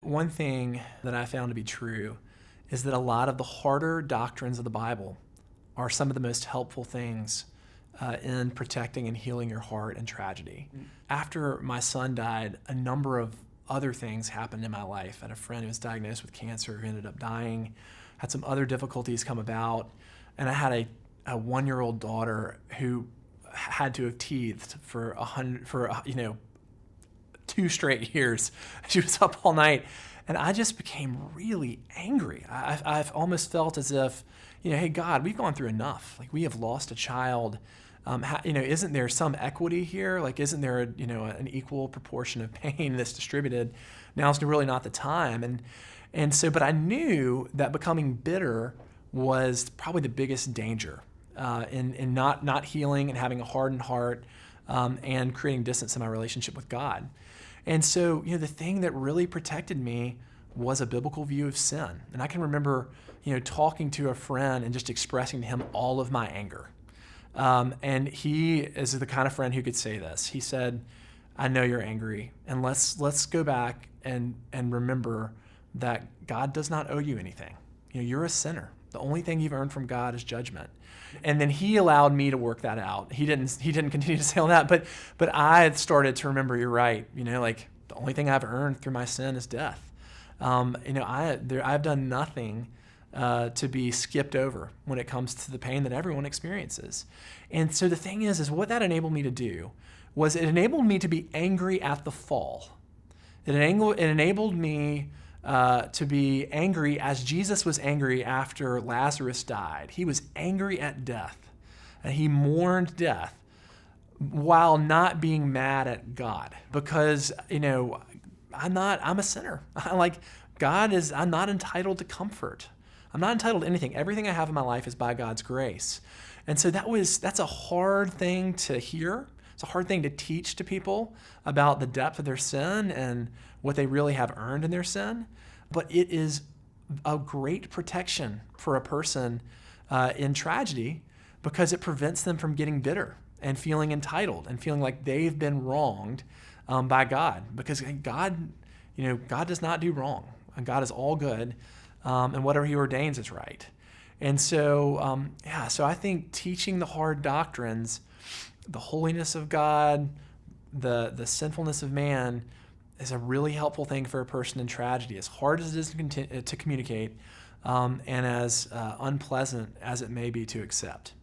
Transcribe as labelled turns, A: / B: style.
A: One thing that I found to be true is that a lot of the harder doctrines of the Bible are some of the most helpful things in protecting and healing your heart in tragedy. After my son died, a number of other things happened in my life. I had a friend who was diagnosed with cancer who ended up dying, had some other difficulties come about, and I had a 1-year-old daughter who had to have teethed for 2 straight years. She was up all night, and I just became really angry. I've almost felt as if, hey, God, we've gone through enough. Like, we have lost a child. Isn't there some equity here? Like, isn't there an equal proportion of pain that's distributed? Now's really not the time. But I knew that becoming bitter was probably the biggest danger in not healing and having a hardened heart and creating distance in my relationship with God. And so, the thing that really protected me was a biblical view of sin. And I can remember, talking to a friend and just expressing to him all of my anger. And he is the kind of friend who could say this. He said, I know you're angry, and let's go back and remember that God does not owe you anything. You're a sinner. The only thing you've earned from God is judgment. And then he allowed me to work that out. He didn't continue to say all that, but I had started to remember, you're right. Like, the only thing I've earned through my sin is death. I've done nothing to be skipped over when it comes to the pain that everyone experiences. And so the thing is what that enabled me to do was it enabled me to be angry at the fall. It enabled me to be angry as Jesus was angry after Lazarus died. He was angry at death, and he mourned death while not being mad at God, because I'm a sinner. I'm not entitled to comfort. I'm not entitled to anything. Everything I have in my life is by God's grace. And so that's a hard thing to hear. It's a hard thing to teach to people about the depth of their sin and what they really have earned in their sin. But it is a great protection for a person in tragedy, because it prevents them from getting bitter and feeling entitled and feeling like they've been wronged by God. Because God does not do wrong. And God is all good, and whatever he ordains is right. And so, so I think teaching the hard doctrines, the holiness of God, the sinfulness of man, is a really helpful thing for a person in tragedy, as hard as it is to communicate, and as unpleasant as it may be to accept.